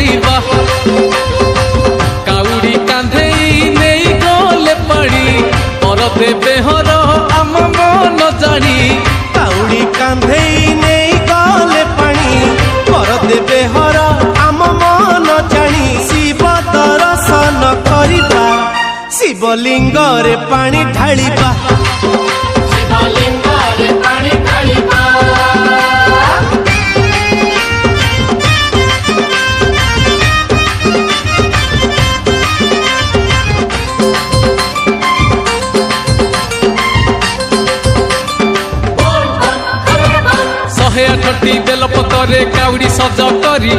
ढालिबा काउड़ी कांधे नहीं गले पानी पर देवे हर आम मन जानी काउड़ी कांधे नहीं गले पानी पर देवे हर आम मन जानी शिव दर्शन करिबा शिवलिंग रे पानी ढालिबा शहे आठटी बेलपतरे काउड़ी सज करी